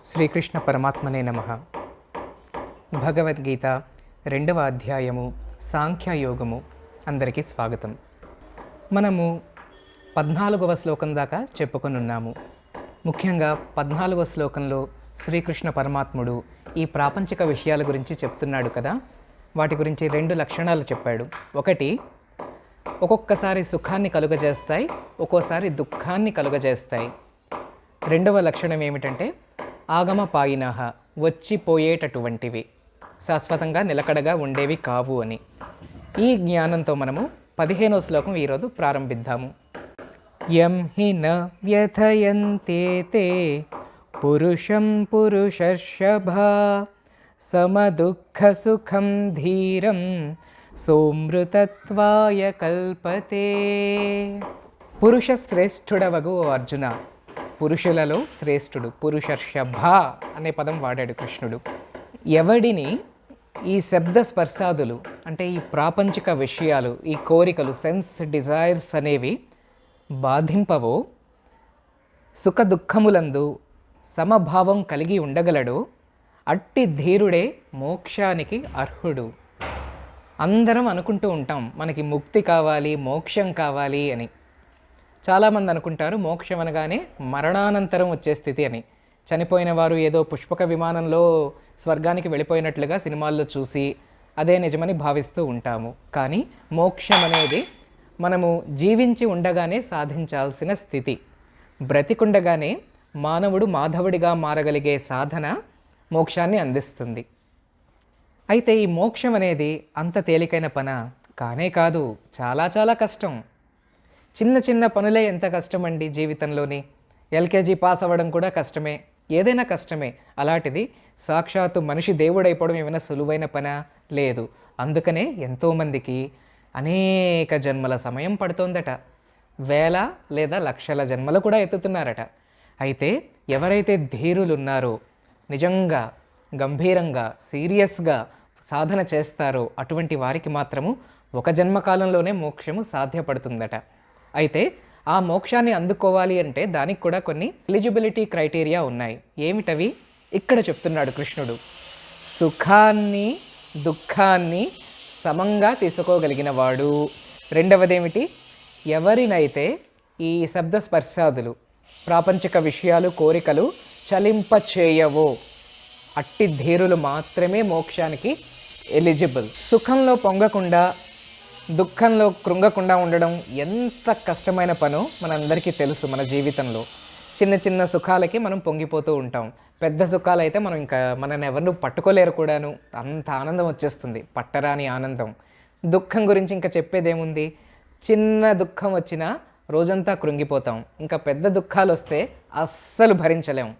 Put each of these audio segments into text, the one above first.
శ్రీకృష్ణ పరమాత్మనే నమః. భగవద్గీత 2వ అధ్యాయము సాంఖ్యయోగము. అందరికీ స్వాగతం. మనము 14వ శ్లోకం దాకా చెప్పుకొనున్నాము. ముఖ్యంగా 14వ శ్లోకంలో శ్రీకృష్ణ పరమాత్ముడు ఈ ప్రాపంచిక విషయాల గురించి చెప్తున్నాడు కదా. వాటి గురించి 2 లక్షణాలు చెప్పాడు. ఒకటి, ఒక్కొక్కసారి సుఖాన్ని కలుగజేస్తాయి, ఒక్కోసారి దుఃఖాన్ని కలుగజేస్తాయి. రెండవ లక్షణం ఏమిటంటే ఆగమపాయినః, వచ్చిపోయేటటువంటివి, శాశ్వతంగా నిలకడగా ఉండేవి కావు అని. ఈ జ్ఞానంతో మనము 15వ శ్లోకం ఈరోజు ప్రారంభిద్దాము. యం హి న వ్యథయంతే పురుషం పురుషర్షభా సమదుఃఖ సుఖం ధీరం సోమృతత్వాయ కల్పతే. పురుష శ్రేష్ఠుడవగు అర్జున, పురుషులలో శ్రేష్ఠుడు, పురుషర్షభ అనే పదం వాడాడు కృష్ణుడు. ఎవడిని ఈ శబ్ద స్పర్శాదులు అంటే ఈ ప్రాపంచిక విషయాలు, ఈ కోరికలు, సెన్స్ డిజైర్స్ అనేవి బాధింపవో, సుఖ దుఃఖములందు సమభావం కలిగి ఉండగలడో అట్టి ధీరుడే మోక్షానికి అర్హుడు. అందరం అనుకుంటూ ఉంటాం మనకి ముక్తి కావాలి, మోక్షం కావాలి అని. చాలామంది అనుకుంటారు మోక్షం అనగానే మరణానంతరం వచ్చే స్థితి అని. చనిపోయిన వారు ఏదో పుష్పక విమానంలో స్వర్గానికి వెళ్ళిపోయినట్లుగా సినిమాల్లో చూసి అదే నిజమని భావిస్తూ ఉంటాము. కానీ మోక్షం అనేది మనము జీవించి ఉండగానే సాధించాల్సిన స్థితి. బ్రతికుండగానే మానవుడు మాధవుడిగా మారగలిగే సాధన మోక్షాన్ని అందిస్తుంది. అయితే ఈ మోక్షం అనేది అంత తేలికైన పనా? కానే కాదు, చాలా చాలా కష్టం. చిన్న చిన్న పనులే ఎంత కష్టమండి జీవితంలోని. ఎల్కేజీ పాస్ అవ్వడం కూడా కష్టమే, ఏదైనా కష్టమే. అలాంటిది సాక్షాత్తు మనిషి దేవుడైపోవడం ఏమైనా సులువైన పనా? లేదు. అందుకనే ఎంతోమందికి అనేక జన్మల సమయం పడుతోందట, వేల లేదా లక్షల జన్మలు కూడా ఎత్తుతున్నారట. అయితే ఎవరైతే ధీరులున్నారో, నిజంగా గంభీరంగా సీరియస్గా సాధన చేస్తారో అటువంటి వారికి మాత్రము ఒక జన్మకాలంలోనే మోక్షము సాధ్యపడుతుందట. అయితే ఆ మోక్షాన్ని అందుకోవాలి అంటే దానికి కూడా కొన్ని ఎలిజిబిలిటీ క్రైటీరియా ఉన్నాయి. ఏమిటవి? ఇక్కడ చెప్తున్నాడు కృష్ణుడు. సుఖాన్ని దుఃఖాన్ని సమంగా తీసుకోగలిగిన వాడు. రెండవదేమిటి? ఎవరినైతే ఈ శబ్ద స్పర్శాదులు, ప్రాపంచిక విషయాలు, కోరికలు చలింపచేయవో అట్టి ధీరులు మాత్రమే మోక్షానికి ఎలిజిబుల్. సుఖంలో పొంగకుండా, దుఃఖంలో కృంగకుండా ఉండడం ఎంత కష్టమైన పనో మనందరికీ తెలుసు. మన జీవితంలో చిన్న చిన్న సుఖాలకి మనం పొంగిపోతూ ఉంటాం. పెద్ద సుఖాలైతే మనం ఇంకా మనల్ని ఎవరినూ పట్టుకోలేరు కూడాను. అంత ఆనందం వచ్చేస్తుంది, పట్టరాని ఆనందం. దుఃఖం గురించి ఇంకా చెప్పేదేముంది? చిన్న దుఃఖం వచ్చినా రోజంతా కృంగిపోతాం. ఇంకా పెద్ద దుఃఖాలు వస్తే అస్సలు భరించలేం.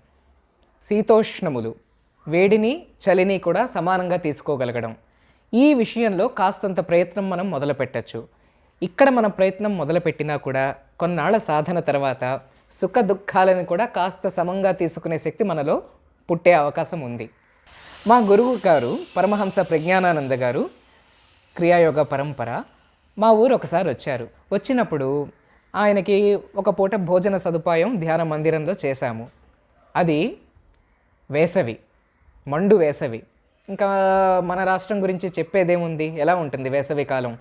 శీతోష్ణములు, వేడిని చలిని కూడా సమానంగా తీసుకోగలగడం, ఈ విషయంలో కాస్తంత ప్రయత్నం మనం మొదలు పెట్టచ్చు. ఇక్కడ మనం ప్రయత్నం మొదలుపెట్టినా కూడా కొన్నాళ్ల సాధన తర్వాత సుఖ దుఃఖాలను కూడా కాస్త సమంగా తీసుకునే శక్తి మనలో పుట్టే అవకాశం ఉంది. మా గురువు గారు పరమహంస ప్రజ్ఞానానంద గారు, క్రియాయోగ పరంపర, మా ఊరు ఒకసారి వచ్చారు. వచ్చినప్పుడు ఆయనకి ఒక పూట భోజన సదుపాయం ధ్యాన మందిరంలో చేశాము. అది వేసవి, మండు వేసవి. ఇంకా మన రాష్ట్రం గురించి చెప్పేదేముంది? ఎలా ఉంటుంది వేసవి కాలం?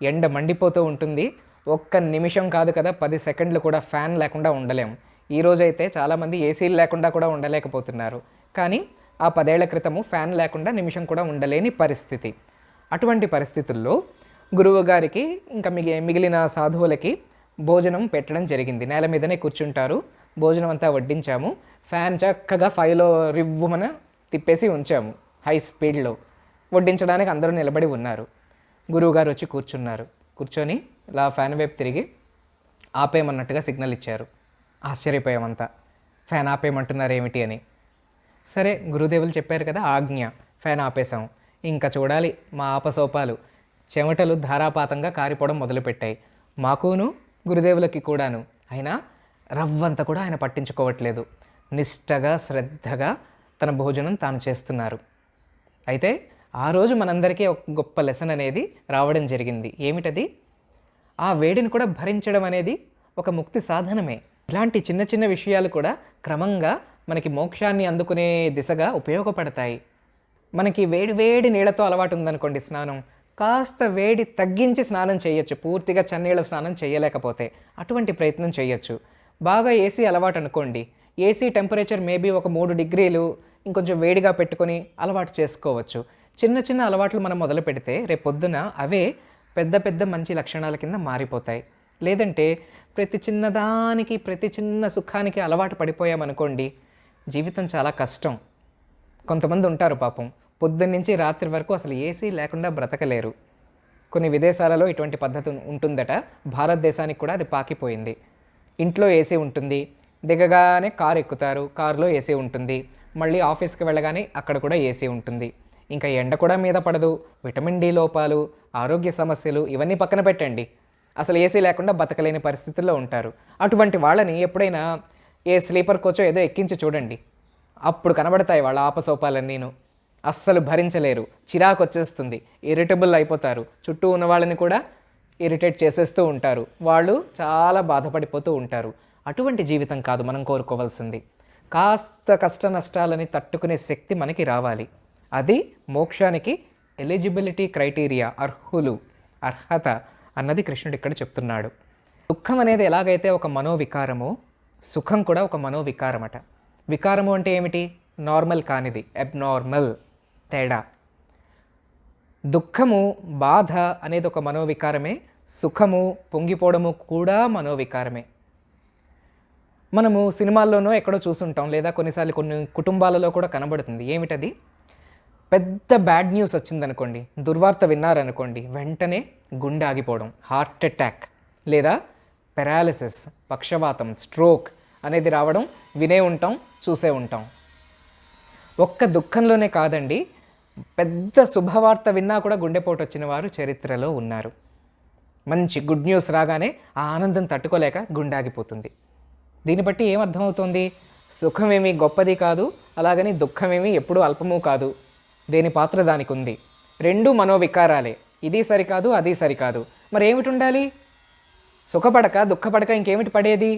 ఎండ మండిపోతూ ఉంటుంది. ఒక్క నిమిషం కాదు కదా, 10 సెకండ్లు కూడా ఫ్యాన్ లేకుండా ఉండలేం. ఈరోజైతే చాలామంది ఏసీలు లేకుండా కూడా ఉండలేకపోతున్నారు. కానీ ఆ 10 ఏళ్ల క్రితము ఫ్యాన్ లేకుండా నిమిషం కూడా ఉండలేని పరిస్థితి. అటువంటి పరిస్థితుల్లో గురువు గారికి ఇంకా మిగిలిన సాధువులకి భోజనం పెట్టడం జరిగింది. నేల మీదనే కూర్చుంటారు. భోజనం అంతా వడ్డించాము. ఫ్యాన్ చక్కగా 5లో రివ్వుమన తిప్పేసి ఉంచాము హై స్పీడ్లో. వడ్డించడానికి అందరూ నిలబడి ఉన్నారు. గురువుగారు వచ్చి కూర్చున్నారు. కూర్చొని ఇలా ఫ్యాన్ వైపు తిరిగి ఆపేయమన్నట్టుగా సిగ్నల్ ఇచ్చారు. ఆశ్చర్యపోయామంతా, ఫ్యాన్ ఆపేయమంటున్నారు ఏమిటి అని. సరే, గురుదేవులు చెప్పారు కదా ఆజ్ఞ, ఫ్యాన్ ఆపేశాం. ఇంకా చూడాలి మా ఆపసోపాలు. చెమటలు ధారాపాతంగా కారిపోవడం మొదలుపెట్టాయి, మాకును గురుదేవులకి కూడాను. అయినా రవ్వంతా కూడా ఆయన పట్టించుకోవట్లేదు. నిష్టగా శ్రద్ధగా తన భోజనం తాను చేస్తున్నారు. అయితే ఆ రోజు మనందరికీ ఒక గొప్ప లెసన్ అనేది రావడం జరిగింది. ఏమిటది? ఆ వేడిని కూడా భరించడం అనేది ఒక ముక్తి సాధనమే. ఇలాంటి చిన్న చిన్న విషయాలు కూడా క్రమంగా మనకి మోక్షాన్ని అందుకునే దిశగా ఉపయోగపడతాయి. మనకి వేడి వేడి నీళ్ళతో అలవాటు ఉందనుకోండి స్నానం, కాస్త వేడి తగ్గించి స్నానం చేయొచ్చు, పూర్తిగా చన్నీళ్ళ స్నానం చేయలేకపోతే అటువంటి ప్రయత్నం చేయొచ్చు. బాగా ఏసీ అలవాటు అనుకోండి, ఏసీ టెంపరేచర్ మేబీ ఒక 3 డిగ్రీలు ఇంకొంచెం వేడిగా పెట్టుకొని అలవాటు చేసుకోవచ్చు. చిన్న చిన్న అలవాట్లు మనం మొదలు పెడితే రేపొద్దున అవే పెద్ద పెద్ద మంచి లక్షణాల కింద మారిపోతాయి. లేదంటే ప్రతి చిన్నదానికి ప్రతి చిన్న సుఖానికి అలవాటు పడిపోయామనుకోండి, జీవితం చాలా కష్టం. కొంతమంది ఉంటారు పాపం, పొద్దున్నుంచి రాత్రి వరకు అసలు ఏసీ లేకుండా బ్రతకలేరు. కొన్ని విదేశాలలో ఇటువంటి పద్ధతి ఉంటుందట, భారతదేశానికి కూడా అది పాకిపోయింది. ఇంట్లో ఏసీ ఉంటుంది, దిగగానే కారు ఎక్కుతారు, కారులో ఏసీ ఉంటుంది, మళ్ళీ ఆఫీస్కి వెళ్ళగానే అక్కడ కూడా ఏసీ ఉంటుంది. ఇంకా ఎండ కూడా మీద పడదు, విటమిన్ డి లోపాలు, ఆరోగ్య సమస్యలు ఇవన్నీ పక్కన పెట్టండి, అసలు ఏసీ లేకుండా బతకలేని పరిస్థితుల్లో ఉంటారు. అటువంటి వాళ్ళని ఎప్పుడైనా ఏ స్లీపర్ కోచో ఏదో ఎక్కించి చూడండి, అప్పుడు కనబడతాయి వాళ్ళ ఆపసోపాలన్నీను. అస్సలు భరించలేరు, చిరాకు వచ్చేస్తుంది, ఇరిటబుల్ అయిపోతారు, చుట్టూ ఉన్న వాళ్ళని కూడా ఇరిటేట్ చేసేస్తూ ఉంటారు, వాళ్ళు చాలా బాధపడిపోతూ ఉంటారు. అటువంటి జీవితం కాదు మనం కోరుకోవాల్సింది. కాస్త కష్ట నష్టాలని తట్టుకునే శక్తి మనకి రావాలి. అది మోక్షానికి ఎలిజిబిలిటీ క్రైటీరియా, అర్హత అన్నది కృష్ణుడు ఇక్కడ చెప్తున్నాడు. దుఃఖం అనేది ఎలాగైతే ఒక మనోవికారమో, సుఖం కూడా ఒక మనోవికారమట. వికారము అంటే ఏమిటి? నార్మల్ కానిది, అబ్నార్మల్, తేడా. దుఃఖము, బాధ అనేది ఒక మనోవికారమే, సుఖము, పొంగిపోవడము కూడా మనోవికారమే. మనము సినిమాల్లోనో ఎక్కడో చూసుంటాం, లేదా కొన్నిసార్లు కొన్ని కుటుంబాలలో కూడా కనబడుతుంది. ఏమిటది? పెద్ద బ్యాడ్ న్యూస్ వచ్చిందనుకోండి, దుర్వార్త విన్నారనుకోండి, వెంటనే గుండె ఆగిపోవడం, హార్ట్ అటాక్, లేదా పెరాలిసిస్, పక్షవాతం, స్ట్రోక్ అనేది రావడం వినే ఉంటాం, చూసే ఉంటాం. ఒక్క దుఃఖంలోనే కాదండి, పెద్ద శుభవార్త విన్నా కూడా గుండెపోటు వచ్చిన వారు చరిత్రలో ఉన్నారు. మంచి గుడ్ న్యూస్ రాగానే ఆ ఆనందం తట్టుకోలేక గుండె ఆగిపోతుంది. దీన్ని బట్టి ఏమర్థమవుతుంది? సుఖమేమీ గొప్పది కాదు, అలాగని దుఃఖమేమీ ఎప్పుడూ అల్పము కాదు. దేని పాత్ర దానికి ఉంది. రెండూ మనోవికారాలే, ఇది సరికాదు అది సరికాదు. మరి ఏమిటి ఉండాలి? సుఖపడక దుఃఖపడక ఇంకేమిటి పడేది?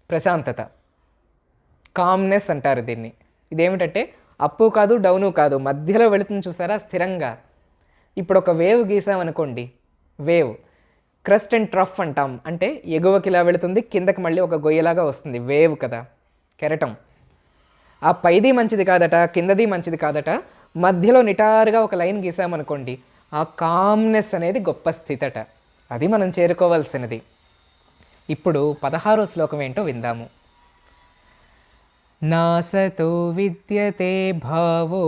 ప్రశాంతత, కామ్నెస్ అంటారు దీన్ని. ఇదేమిటంటే అప్పు కాదు డౌను కాదు, మధ్యలో వెళుతుంది చూసారా స్థిరంగా. ఇప్పుడు ఒక వేవ్ గీసామనుకోండి, వేవ్ క్రస్ట్ అండ్ ట్రఫ్ అంటాం, అంటే ఎగువకి ఇలా వెళుతుంది, కిందకి మళ్ళీ ఒక గొయ్యలాగా వస్తుంది, వేవ్ కదా, కెరటం. ఆ పైది మంచిది కాదట, కిందది మంచిది కాదట, మధ్యలో నిటారుగా ఒక లైన్ గీసామనుకోండి, ఆ కామ్నెస్ అనేది గొప్ప స్థితి అట. అది మనం చేరుకోవాల్సినది. ఇప్పుడు 16వ శ్లోకం ఏంటో విందాము. నాసతో విద్యతే భావో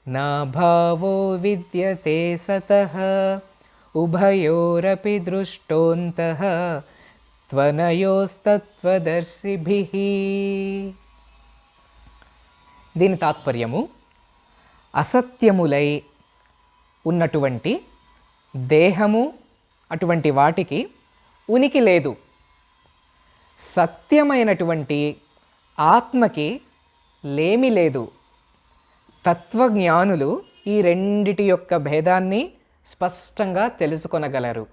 నా భావో విద్యతే సతః ఉభయోరపి దృష్టోంతః త్వనయోస్తత్వదర్శిభిః. దీని తాత్పర్యము, అసత్యములై ఉన్నటువంటి దేహము అటువంటి వాటికి ఉనికి లేదు, సత్యమైనటువంటి ఆత్మకి లేమి లేదు. తత్వజ్ఞానులు ఈ రెండిటి యొక్క భేదాన్ని స్పష్టంగా తెలుసుకొనగలరు.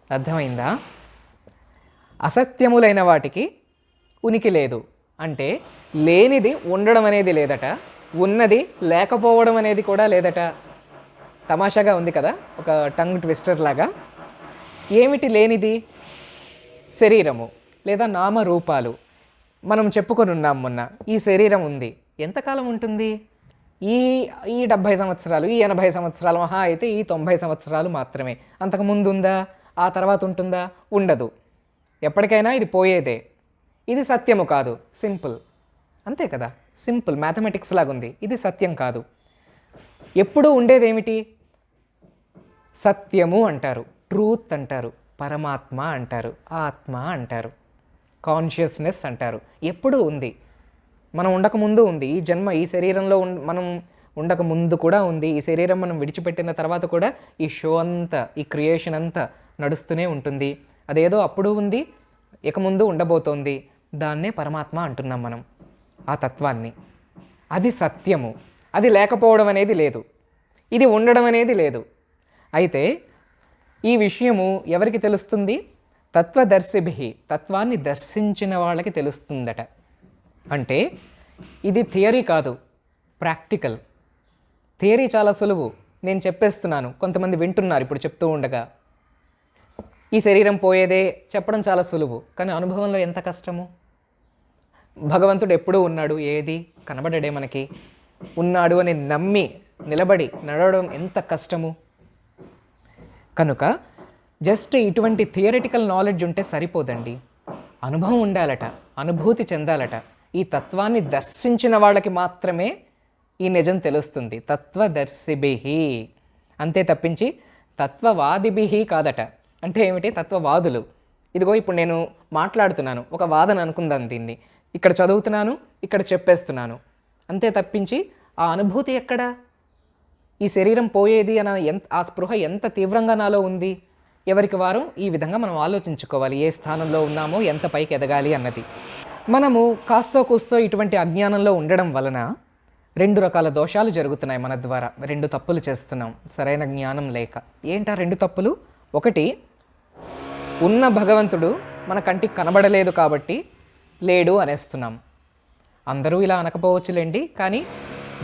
అర్థమైందా? అసత్యములైన వాటికి ఉనికి లేదు అంటే లేనిది ఉండడం అనేది లేదట, ఉన్నది లేకపోవడం అనేది కూడా లేదట. తమాషాగా ఉంది కదా, ఒక టంగ్ ట్విస్టర్ లాగా. ఏమిటి లేనిది? శరీరము లేదా నామరూపాలు. మనం చెప్పుకొని ఉన్నాం మొన్న, ఈ శరీరం ఉంది, ఎంతకాలం ఉంటుంది? ఈ 70 సంవత్సరాలు, ఈ 80 సంవత్సరాలు, మహా అయితే ఈ 90 సంవత్సరాలు మాత్రమే. అంతకుముందు ఉందా? ఆ తర్వాత ఉంటుందా? ఉండదు. ఎప్పటికైనా ఇది పోయేదే. ఇది సత్యము కాదు, సింపుల్, అంతే కదా, సింపుల్ మ్యాథమెటిక్స్ లాగుంది. ఇది సత్యం కాదు. ఎప్పుడూ ఉండేదేమిటి? సత్యము అంటారు, ట్రూత్ అంటారు, పరమాత్మ అంటారు, ఆత్మ అంటారు, కాన్షియస్నెస్ అంటారు. ఎప్పుడూ ఉంది. మనం ఉండకముందు ఉంది, ఈ జన్మ ఈ శరీరంలో మనం ఉండకముందు కూడా ఉంది, ఈ శరీరం మనం విడిచిపెట్టిన తర్వాత కూడా ఈ షో అంతా, ఈ క్రియేషన్ అంతా నడుస్తూనే ఉంటుంది. అదేదో అప్పుడు ఉంది, ఇక ముందు ఉండబోతోంది. దాన్నే పరమాత్మ అంటున్నాం మనం, ఆ తత్వాన్ని. అది సత్యము. అది లేకపోవడం అనేది లేదు, ఇది ఉండడం అనేది లేదు. అయితే ఈ విషయము ఎవరికి తెలుస్తుంది? తత్వదర్శిభిః, తత్వాన్ని దర్శించిన వాళ్ళకి తెలుస్తుందట. అంటే ఇది థియరీ కాదు, ప్రాక్టికల్. థియరీ చాలా సులువు, నేను చెప్పేస్తున్నాను, కొంతమంది వింటున్నారు ఇప్పుడు చెప్తూ ఉండగా. ఈ శరీరం పోయేదే చెప్పడం చాలా సులువు, కానీ అనుభవంలో ఎంత కష్టము. భగవంతుడు ఎప్పుడూ ఉన్నాడు, ఏది కనబడడే మనకి. ఉన్నాడు అని నమ్మి నిలబడి నడవడం ఎంత కష్టము. కనుక జస్ట్ ఇటువంటి థియరిటికల్ నాలెడ్జ్ ఉంటే సరిపోదండి, అనుభవం ఉండాలట, అనుభూతి చెందాలట. ఈ తత్వాన్ని దర్శించిన వాళ్ళకి మాత్రమే ఈ నిజం తెలుస్తుంది. తత్వదర్శిభిహి అంతే తప్పించి తత్వవాదిభిహి కాదట. అంటే ఏమిటి? తత్వవాదులు. ఇదిగో ఇప్పుడు నేను మాట్లాడుతున్నాను, ఒక వాదన అనుకుందాం దీన్ని, ఇక్కడ చదువుతున్నాను, ఇక్కడ చెప్పేస్తున్నాను, అంతే తప్పించి ఆ అనుభూతి ఎక్కడ? ఈ శరీరం పోయేది అన్న ఆ స్పృహ ఎంత తీవ్రంగా నాలో ఉంది. ఎవరికి వారు ఈ విధంగా మనం ఆలోచించుకోవాలి, ఏ స్థానంలో ఉన్నామో, ఎంత పైకి ఎదగాలి అన్నది. మనము కాస్తో కూస్తో ఇటువంటి అజ్ఞానంలో ఉండడం వలన 2 రకాల దోషాలు జరుగుతున్నాయి మన ద్వారా. 2 తప్పులు చేస్తున్నాం సరైన జ్ఞానం లేక. ఏంటా 2 తప్పులు? ఒకటి, ఉన్న భగవంతుడు మన కంటికి కనబడలేదు కాబట్టి లేడు అనేస్తున్నాం. అందరూ ఇలా అనకపోవచ్చులేండి, కానీ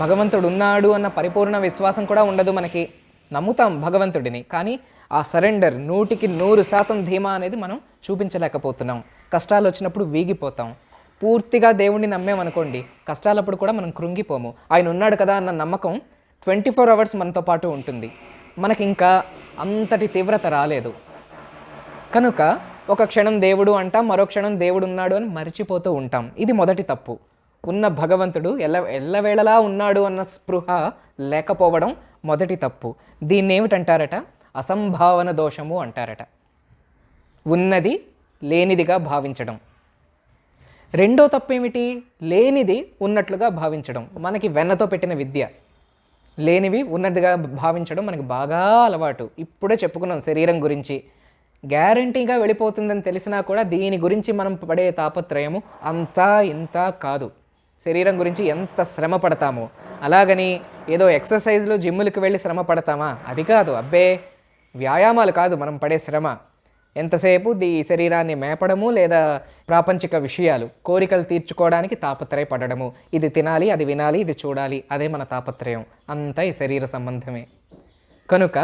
భగవంతుడు ఉన్నాడు అన్న పరిపూర్ణ విశ్వాసం కూడా ఉండదు మనకి. నమ్ముతాం భగవంతుడిని, కానీ ఆ సరెండర్ 100% ధీమా అనేది మనం చూపించలేకపోతున్నాం. కష్టాలు వచ్చినప్పుడు వీగిపోతాం. పూర్తిగా దేవుణ్ణి నమ్మేమనుకోండి, కష్టాలప్పుడు కూడా మనం కృంగిపోము. ఆయన ఉన్నాడు కదా అన్న నమ్మకం 24 hours మనతో పాటు ఉంటుంది. మనకి ఇంకా అంతటి తీవ్రత రాలేదు కనుక ఒక క్షణం దేవుడు అంటాం, మరో క్షణం దేవుడు ఉన్నాడు అని మర్చిపోతూ ఉంటాం. ఇది మొదటి తప్పు. ఉన్న భగవంతుడు ఎల్లవేళలా ఉన్నాడు అన్న స్పృహ లేకపోవడం మొదటి తప్పు. దీన్ని ఏమిటంటారట? అసంభావన దోషము అంటారట. ఉన్నది లేనిదిగా భావించడం. రెండో తప్పు ఏమిటి? లేనిది ఉన్నట్లుగా భావించడం. మనకి వెన్నతో పెట్టిన విద్య. లేనివి ఉన్నట్టుగా భావించడం మనకి బాగా అలవాటు. ఇప్పుడే చెప్పుకున్నాం శరీరం గురించి. గ్యారంటీగా వెళ్ళిపోతుందని తెలిసినా కూడా దీని గురించి మనం పడే తాపత్రయము అంతా ఇంత కాదు. శరీరం గురించి ఎంత శ్రమ పడతామో, అలాగని ఏదో ఎక్సర్సైజ్లు జిమ్ములకు వెళ్ళి శ్రమ పడతామా? అది కాదు. అబ్బే, వ్యాయామాలు కాదు మనం పడే శ్రమ. ఎంతసేపు ఈ శరీరాన్ని మేపడము, లేదా ప్రాపంచిక విషయాలు, కోరికలు తీర్చుకోవడానికి తాపత్రయపడము. ఇది తినాలి, అది వినాలి, ఇది చూడాలి, అదే మన తాపత్రయం. అంతా ఈ శరీర సంబంధమే. కనుక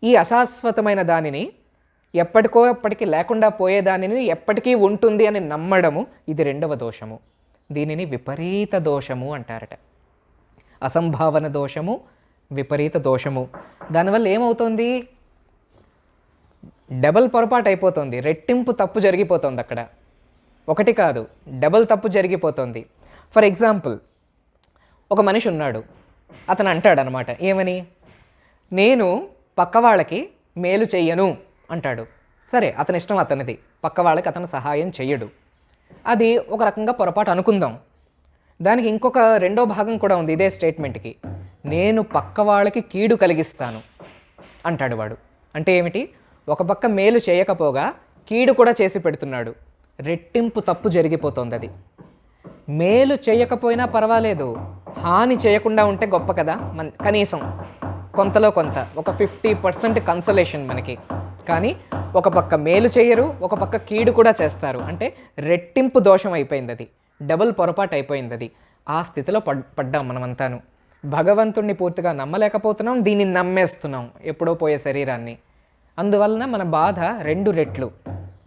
ఈ అశాశ్వతమైన దానిని, ఎప్పటికో ఎప్పటికీ లేకుండా పోయేదానిని ఎప్పటికీ ఉంటుంది అని నమ్మడము, ఇది రెండవ దోషము. దీనిని విపరీత దోషము అంటారట. అసంభావన దోషము, విపరీత దోషము. దానివల్ల ఏమవుతుంది? డబల్ పొరపాటు అయిపోతుంది. రెట్టింపు తప్పు జరిగిపోతుంది అక్కడ. ఒకటి కాదు, డబల్ తప్పు జరిగిపోతుంది. ఫర్ ఎగ్జాంపుల్, ఒక మనిషి ఉన్నాడు, అతను అంటాడనమాట, ఏమని? నేను పక్క వాళ్ళకి మేలు చెయ్యను అంటాడు. సరే, అతని ఇష్టం, అతనిది. పక్క వాళ్ళకి అతను సహాయం చెయ్యడు. అది ఒక రకంగా పొరపాటు అనుకుందాం. దానికి ఇంకొక రెండో భాగం కూడా ఉంది ఇదే స్టేట్మెంట్కి. నేను పక్క వాళ్ళకి కీడు కలిగిస్తాను అంటాడు వాడు. అంటే ఏమిటి? ఒక పక్క మేలు చేయకపోగా కీడు కూడా చేసి పెడుతున్నాడు. రెట్టింపు తప్పు జరిగిపోతుంది. అది మేలు చేయకపోయినా పర్వాలేదు, హాని చేయకుండా ఉంటే గొప్ప కదా. కనీసం కొంతలో కొంత ఒక 50% కన్సలేషన్ మనకి. కానీ ఒక పక్క మేలు చేయరు, ఒక పక్క కీడు కూడా చేస్తారు. అంటే రెట్టింపు దోషం అయిపోయింది. అది డబుల్ పొరపాటు అయిపోయింది. అది ఆ స్థితిలో పడ్డాం మనమంతాను. భగవంతుణ్ణి పూర్తిగా నమ్మలేకపోతున్నాం, దీన్ని నమ్మేస్తున్నాం, ఎప్పుడో పోయే శరీరాన్ని. అందువలన మన బాధ 2 రెట్లు.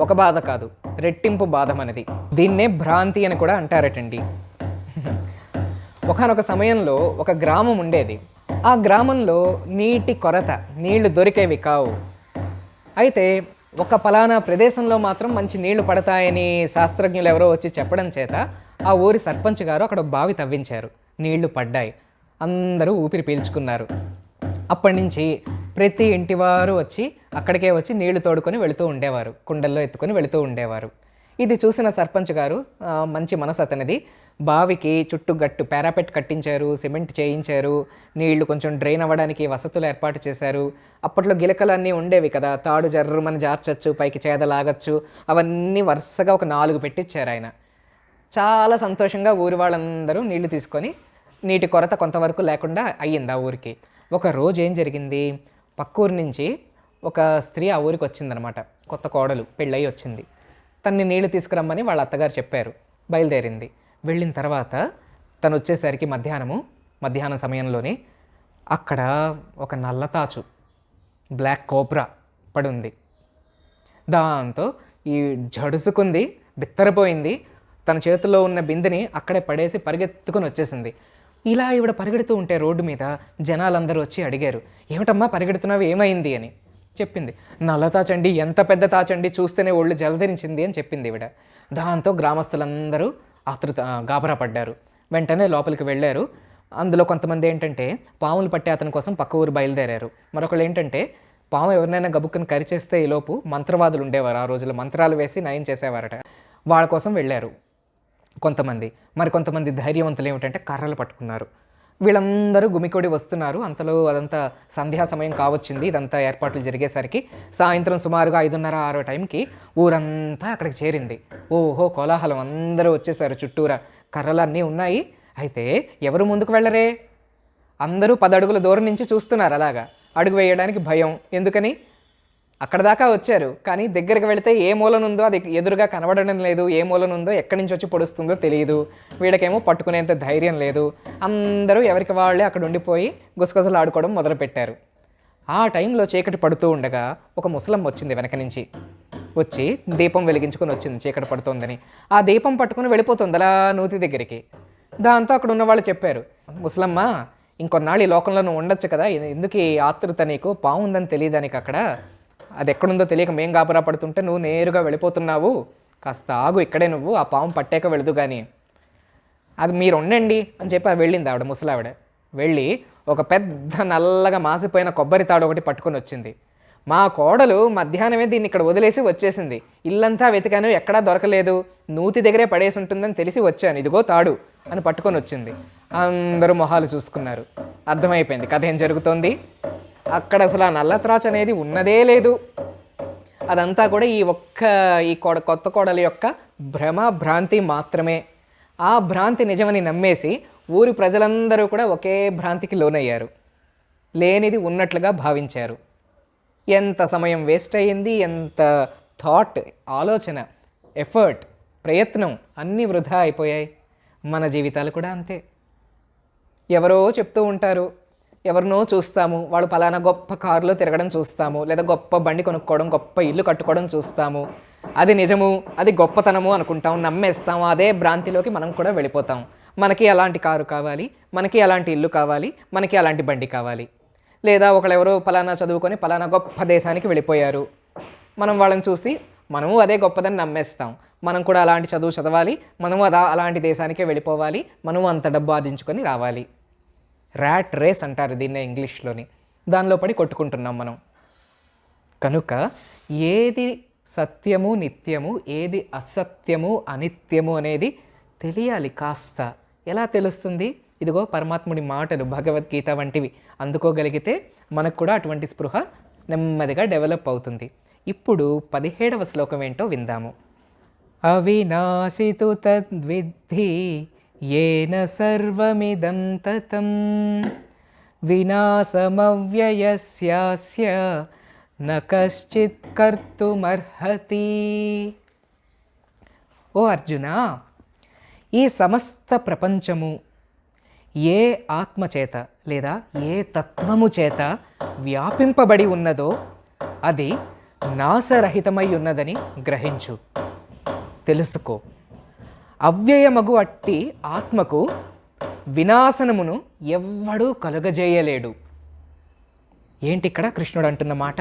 ఒక బాధ కాదు, రెట్టింపు బాధ మనది. దీన్నే భ్రాంతి అని కూడా అంటారటండి. ఒకానొక సమయంలో ఒక గ్రామం ఉండేది. ఆ గ్రామంలో నీటి కొరత, నీళ్లు దొరికేవి కావు. అయితే ఒక పలానా ప్రదేశంలో మాత్రం మంచి నీళ్లు పడతాయని శాస్త్రజ్ఞులు ఎవరో వచ్చి చెప్పడం చేత ఆ ఊరి సర్పంచ్ గారు అక్కడ బావి తవ్వించారు. నీళ్లు పడ్డాయి. అందరూ ఊపిరి పీల్చుకున్నారు. అప్పటి నుంచి ప్రతి ఇంటివారు వచ్చి అక్కడికే వచ్చి నీళ్లు తోడుకొని వెళుతూ ఉండేవారు, కుండల్లో ఎత్తుకొని వెళుతూ ఉండేవారు. ఇది చూసిన సర్పంచ్ గారు, మంచి మనసు అతనిది, బావికి చుట్టుగట్టు పారాపెట్ కట్టించారు, సిమెంట్ చేయించారు, నీళ్లు కొంచెం డ్రైన్ అవ్వడానికి వసతులు ఏర్పాటు చేశారు. అప్పట్లో గిలకలన్నీ ఉండేవి కదా, తాడు జర్రమని జార్చచ్చు, పైకి చేదలాగచ్చు, అవన్నీ వరుసగా ఒక 4 పెట్టించారు ఆయన. చాలా సంతోషంగా ఊరి వాళ్ళందరూ నీళ్లు తీసుకొని నీటి కొరత కొంతవరకు లేకుండా అయ్యింది ఆ ఊరికి. ఒక రోజు ఏం జరిగింది? పక్కూరు నుంచి ఒక స్త్రీ ఆ ఊరికి వచ్చిందనమాట. కొత్త కోడలు పెళ్ళయి వచ్చింది. తన్ని నీళ్లు తీసుకురమ్మని వాళ్ళ అత్తగారు చెప్పారు. బయలుదేరింది. వెళ్ళిన తర్వాత తను వచ్చేసరికి మధ్యాహ్నం సమయంలోనే అక్కడ ఒక నల్లతాచు బ్లాక్ కోబ్రా పడి ఉంది. దాంతో ఈ జడుసుకుంది, బిత్తరపోయింది. తన చేతిలో ఉన్న బిందెని అక్కడే పడేసి పరిగెత్తుకుని వచ్చేసింది. ఇలా ఈవిడ పరిగెడుతూ ఉంటే రోడ్డు మీద జనాలందరూ వచ్చి అడిగారు, ఏమిటమ్మా పరిగెడుతున్నావు, ఏమైంది అని. చెప్పింది, నల్ల తాచండి, ఎంత పెద్ద తాచండి, చూస్తేనే ఒళ్ళు జలధరించింది అని చెప్పింది ఈవిడ. దాంతో గ్రామస్తులందరూ గాబరా పడ్డారు. వెంటనే లోపలికి వెళ్ళారు. అందులో కొంతమంది ఏంటంటే పాములు పట్టే అతని కోసం పక్క ఊరు బయలుదేరారు. మరొకళ్ళు ఏంటంటే పాము ఎవరినైనా గబుక్కుని కరిచేస్తే ఈలోపు మంత్రవాదులు ఉండేవారు, ఆ రోజుల్లో మంత్రాలు వేసి నయం చేసేవారట, వాళ్ళ కోసం వెళ్ళారు కొంతమంది. మరి కొంతమంది ధైర్యవంతులు ఏమిటంటే కర్రలు పట్టుకున్నారు. వీళ్ళందరూ గుమికొడి వస్తున్నారు. అంతలో అదంతా సంధ్యా సమయం కావచ్చింది. ఇదంతా ఏర్పాట్లు జరిగేసరికి సాయంత్రం సుమారుగా 5:30-6 టైంకి ఊరంతా అక్కడికి చేరింది. ఓహో కోలాహలం, అందరూ వచ్చేసారు. చుట్టూరా కర్రలు అన్నీ ఉన్నాయి. అయితే ఎవరు ముందుకు వెళ్ళరే, అందరూ 10 అడుగుల దూరం నుంచి చూస్తున్నారు. అలాగా అడుగు వేయడానికి భయం. ఎందుకని, అక్కడ దాకా వచ్చారు కానీ దగ్గరికి వెళితే ఏ మూలనుందో అది ఎదురుగా కనబడడం లేదు, ఏ మూలనుందో ఎక్కడి నుంచి వచ్చి పొడుస్తుందో తెలియదు. వీళ్ళకేమో పట్టుకునేంత ధైర్యం లేదు. అందరూ ఎవరికి వాళ్ళే అక్కడ ఉండిపోయి గుసగుసలు ఆడుకోవడం మొదలుపెట్టారు. ఆ టైంలో చీకటి పడుతూ ఉండగా ఒక ముసలమ్మ వచ్చింది వెనక నుంచి. వచ్చి దీపం వెలిగించుకొని వచ్చింది, చీకటి పడుతోందని. ఆ దీపం పట్టుకుని వెళ్ళిపోతుంది అలా నూతి దగ్గరికి. దాంతో అక్కడ ఉన్న వాళ్ళు చెప్పారు, ముసలమ్మ ఇంకొన్నాళ్ళు ఈ లోకంలో నువ్వు ఉండొచ్చు కదా, ఎందుకు ఈ ఆతృత నీకు, పాము ఉందని తెలియదానికి అక్కడ, అది ఎక్కడుందో తెలియక మేం గాబరా పడుతుంటే నువ్వు నేరుగా వెళ్ళిపోతున్నావు, కాస్త ఆగు ఇక్కడే, నువ్వు ఆ పాము పట్టాక వెళదు కానీ, అది మీరు ఉండండి అని చెప్పి వెళ్ళింది ఆవిడ, ముసలావిడ. వెళ్ళి ఒక పెద్ద నల్లగా మాసిపోయిన కొబ్బరి తాడు ఒకటి పట్టుకొని వచ్చింది. మా కోడలు మధ్యాహ్నమే దీన్ని ఇక్కడ వదిలేసి వచ్చేసింది, ఇల్లంతా వెతికాను ఎక్కడా దొరకలేదు, నూతి దగ్గరే పడేసి ఉంటుందని తెలిసి వచ్చాను, ఇదిగో తాడు అని పట్టుకొని వచ్చింది. అందరూ మొహాలు చూసుకున్నారు. అర్థమైపోయింది కథ ఏం జరుగుతోంది. అక్కడ అసలు ఆ నల్లత్రాచ్ అనేది ఉన్నదే లేదు. అదంతా కూడా ఈ కొత్త కోడలి యొక్క భ్రాంతి మాత్రమే. ఆ భ్రాంతి నిజమని నమ్మేసి ఊరి ప్రజలందరూ కూడా ఒకే భ్రాంతికి లోనయ్యారు, లేనిది ఉన్నట్లుగా భావించారు. ఎంత సమయం వేస్ట్ అయ్యింది, ఎంత థాట్, ఆలోచన, ఎఫర్ట్, ప్రయత్నం అన్నీ వృధా అయిపోయాయి. మన జీవితాలు కూడా అంతే. ఎవరో చెప్తూ ఉంటారు, ఎవరినో చూస్తాము, వాళ్ళు పలానా గొప్ప కారులో తిరగడం చూస్తాము, లేదా గొప్ప బండి కొనుక్కోవడం, గొప్ప ఇల్లు కట్టుకోవడం చూస్తాము. అది నిజము, అది గొప్పతనము అనుకుంటాం, నమ్మేస్తాము. అదే భ్రాంతిలోకి మనం కూడా వెళ్ళిపోతాం. మనకి అలాంటి కారు కావాలి, మనకి అలాంటి ఇల్లు కావాలి, మనకి అలాంటి బండి కావాలి. లేదా ఒకళ్ళెవరో పలానా చదువుకొని పలానా గొప్ప దేశానికి వెళ్ళిపోయారు, మనం వాళ్ళని చూసి మనము అదే గొప్పదని నమ్మేస్తాం. మనం కూడా అలాంటి చదువు చదవాలి, మనము అలాంటి దేశానికే వెళ్ళిపోవాలి, మనము అంత డబ్బు ఆర్జించుకొని రావాలి. ర్యాట్ రేస్ అంటారు దీన్నే ఇంగ్లీష్లోని. దానిలో పడి కొట్టుకుంటున్నాం మనం. కనుక ఏది సత్యము నిత్యము, ఏది అసత్యము అనిత్యము అనేది తెలియాలి కాస్త. ఎలా తెలుస్తుంది? ఇదిగో పరమాత్ముడి మాటలు, భగవద్గీత వంటివి అందుకోగలిగితే మనకు కూడా అటువంటి స్పృహ నెమ్మదిగా డెవలప్ అవుతుంది. ఇప్పుడు 17వ శ్లోకం ఏంటో విందాము. అవినాశితు తద్విద్ధి ఏన సర్వమిదం తతం వినాశమవ్యయస్యాస్య న కశ్చిత్ కర్తుమర్హతి. ఓ అర్జున, ఈ సమస్త ప్రపంచము ఏ ఆత్మచేత లేదా ఏ తత్వము చేత వ్యాపింపబడి ఉన్నదో అది నాశరహితమై ఉన్నదని గ్రహించు, తెలుసుకో. అవ్యయమగు అట్టి ఆత్మకు వినాశనమును ఎవ్వడూ కలుగజేయలేడు. ఏంటి ఇక్కడ కృష్ణుడు అంటున్న మాట?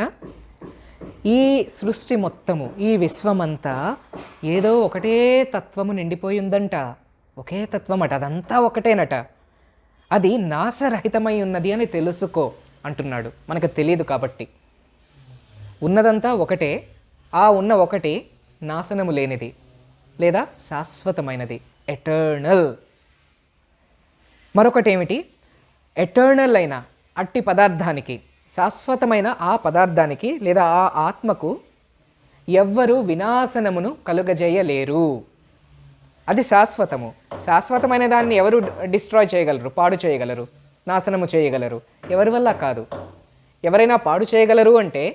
ఈ సృష్టి మొత్తము, ఈ విశ్వమంతా ఏదో ఒకటే తత్వము నిండిపోయి ఉందంట, ఒకే తత్వం అట, అదంతా ఒకటేనట, అది నాశరహితమై ఉన్నది అని తెలుసుకో అంటున్నాడు. మనకు తెలియదు కాబట్టి. ఉన్నదంతా ఒకటే, ఆ ఉన్న ఒకటి నాశనము లేనిది లేదా శాశ్వతమైనది, ఎటర్నల్. మరొకటి ఏమిటి? ఎటర్నల్ అయిన అట్టి పదార్థానికి, శాశ్వతమైన ఆ పదార్థానికి లేదా ఆ ఆత్మకు ఎవ్వరూ వినాశనమును కలుగజేయలేరు. అది శాశ్వతము. శాశ్వతమైన దాన్ని ఎవరు డిస్ట్రాయ్ చేయగలరు, పాడు చేయగలరు, నాశనము చేయగలరు? ఎవరి వల్ల కాదు. ఎవరైనా పాడు చేయగలరు అంటే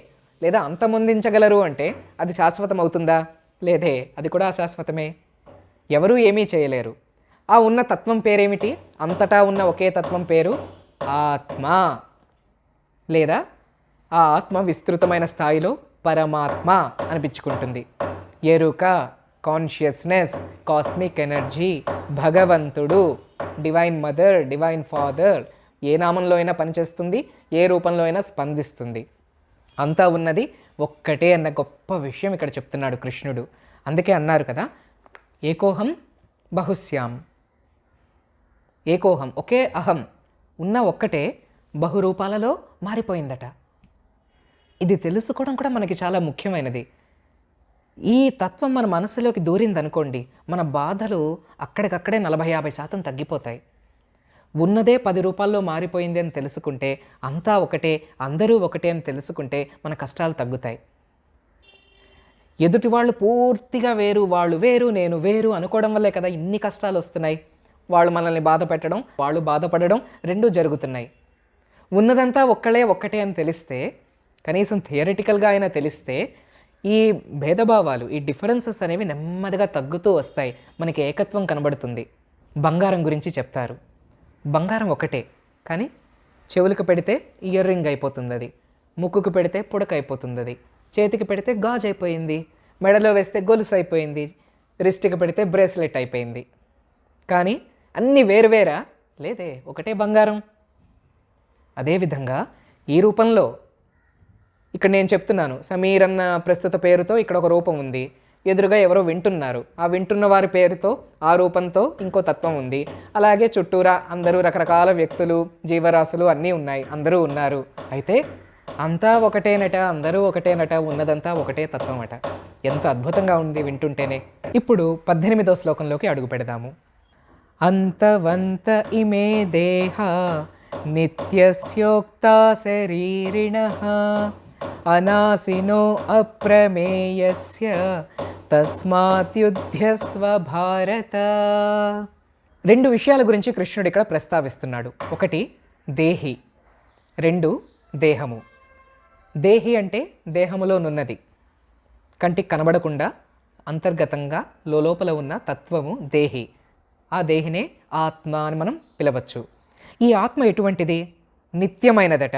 లేదా అంతమొందించగలరు అంటే అది శాశ్వతం అవుతుందా? లేదే, అది కూడా అశాశ్వతమే. ఎవరూ ఏమీ చేయలేరు. ఆ ఉన్న తత్వం పేరేమిటి? అంతటా ఉన్న ఒకే తత్వం పేరు ఆత్మ, లేదా ఆ ఆత్మ విస్తృతమైన స్థాయిలో పరమాత్మ అనిపించుకుంటుంది. ఎరుక, కాన్షియస్నెస్, కాస్మిక్ ఎనర్జీ, భగవంతుడు, డివైన్ మదర్, డివైన్ ఫాదర్, ఏ నామంలో అయినా పనిచేస్తుంది, ఏ రూపంలో అయినా స్పందిస్తుంది. అంతా ఉన్నది ఒక్కటే అన్న గొప్ప విషయం ఇక్కడ చెప్తున్నాడు కృష్ణుడు. అందుకే అన్నారు కదా, ఏకోహం బహుశ్యాం. ఏకోహం, ఒకే అహం ఉన్న ఒక్కటే బహురూపాలలో మారిపోయిందట. ఇది తెలుసుకోవడం కూడా మనకి చాలా ముఖ్యమైనది. ఈ తత్వం మన మనసులోకి దూరిందనుకోండి, మన బాధలు అక్కడికక్కడే 40-50% తగ్గిపోతాయి. ఉన్నదే 10 రూపాల్లో మారిపోయింది అని తెలుసుకుంటే, అంతా ఒకటే, అందరూ ఒకటే అని తెలుసుకుంటే మన కష్టాలు తగ్గుతాయి. ఎదుటి వాళ్ళు పూర్తిగా వేరు, వాళ్ళు వేరు, నేను వేరు అనుకోవడం వల్లే కదా ఇన్ని కష్టాలు వస్తున్నాయి. వాళ్ళు మనల్ని బాధ పెట్టడం, వాళ్ళు బాధపడడం రెండూ జరుగుతున్నాయి. ఉన్నదంతా ఒక్కటే అని తెలిస్తే, కనీసం థియరిటికల్గా అయినా తెలిస్తే, ఈ భేదభావాలు, ఈ డిఫరెన్సెస్ అనేవి నెమ్మదిగా తగ్గుతూ వస్తాయి. మనకి ఏకత్వం కనబడుతుంది. బంగారం గురించి చెప్తారు. బంగారం ఒకటే, కానీ చెవులకు పెడితే ఇయర్ రింగ్ అయిపోతుంది, అది ముక్కుకు పెడితే పుడక అయిపోతుంది, అది చేతికి పెడితే గాజు అయిపోయింది, మెడలో వేస్తే గొలుసు అయిపోయింది, రిస్ట్కి పెడితే బ్రేస్లెట్ అయిపోయింది. కానీ అన్నీ వేరువేరా? లేదే, ఒకటే బంగారం. అదేవిధంగా ఈ రూపంలో ఇక్కడ నేను చెప్తున్నాను, సమీర్ అన్న ప్రస్తుత పేరుతో ఇక్కడ ఒక రూపం ఉంది, ఎదురుగా ఎవరో వింటున్నారు, ఆ వింటున్న వారి పేరుతో ఆ రూపంతో ఇంకో తత్వం ఉంది. అలాగే చుట్టూరా అందరూ రకరకాల వ్యక్తులు, జీవరాశులు అన్నీ ఉన్నాయి, అందరూ ఉన్నారు. అయితే అంతా ఒకటేనట, అందరూ ఒకటేనట, ఉన్నదంతా ఒకటే తత్వం అట. ఎంత అద్భుతంగా ఉంది వింటుంటేనే. ఇప్పుడు 18వ శ్లోకంలోకి అడుగు పెడదాము. అంతవంత ఇమే దేహ నిత్యస్యోక్తా శరీరిణః అనాసినో అప్రమేయస్య తస్మాత్యుధ్యస్వ భారత. 2 విషయాల గురించి కృష్ణుడు ఇక్కడ ప్రస్తావిస్తున్నాడు. ఒకటి దేహి, 2 దేహము. దేహి అంటే దేహములోనున్నది, కంటికి కనబడకుండా అంతర్గతంగా లోపల ఉన్న తత్వము దేహి. ఆ దేహినే ఆత్మ అని మనం పిలవచ్చు. ఈ ఆత్మ ఎటువంటిది? నిత్యమైనదట,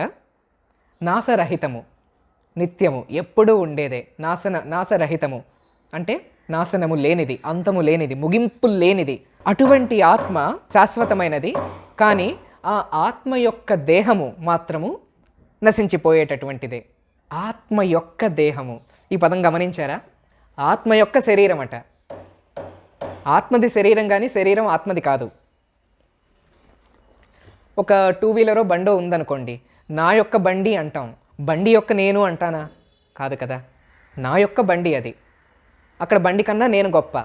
నాశరహితము. నిత్యము, ఎప్పుడూ ఉండేదే. నాశరహితము అంటే నాశనము లేనిది, అంతము లేనిది, ముగింపు లేనిది. అటువంటి ఆత్మ శాశ్వతమైనది. కానీ ఆ ఆత్మ యొక్క దేహము మాత్రము నశించిపోయేటటువంటిదే. ఆత్మ యొక్క దేహము, ఈ పదం గమనించారా? ఆత్మ యొక్క శరీరం అట. ఆత్మది శరీరం, కానీ శరీరం ఆత్మది కాదు. ఒక 2 వీలరో బండో ఉందనుకోండి, నా యొక్క బండి అంటాం, బండి యొక్క నేను అంటానా? కాదు కదా. నా యొక్క బండి అది, అక్కడ బండి కన్నా నేను గొప్ప.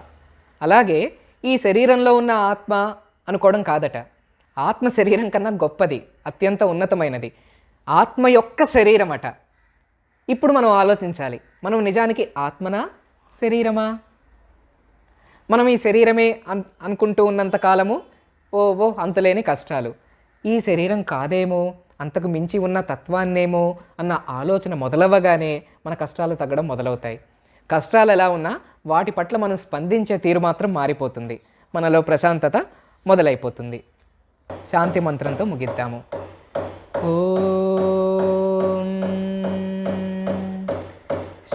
అలాగే ఈ శరీరంలో ఉన్న ఆత్మ అనుకోవడం కాదట. ఆత్మ శరీరం కన్నా గొప్పది, అత్యంత ఉన్నతమైనది. ఆత్మ యొక్క శరీరం అట. ఇప్పుడు మనం ఆలోచించాలి, మనం నిజానికి ఆత్మనా శరీరమా? మనం ఈ శరీరమే అనుకుంటూ ఉన్నంత కాలము ఓ అంతులేని కష్టాలు. ఈ శరీరం కాదేమో, అంతకు మించి ఉన్న తత్వాన్నేమో అన్న ఆలోచన మొదలవ్వగానే మన కష్టాలు తగ్గడం మొదలవుతాయి. కష్టాలు ఎలా ఉన్నా వాటి పట్ల మనం స్పందించే తీరు మాత్రం మారిపోతుంది. మనలో ప్రశాంతత మొదలైపోతుంది. శాంతి మంత్రంతో ముగిద్దాము. ఓం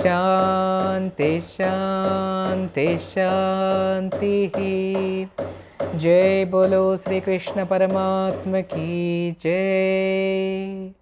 శాంతి శాంతి శాంతి. जय बोलो श्री कृष्ण परमात्मा की जय.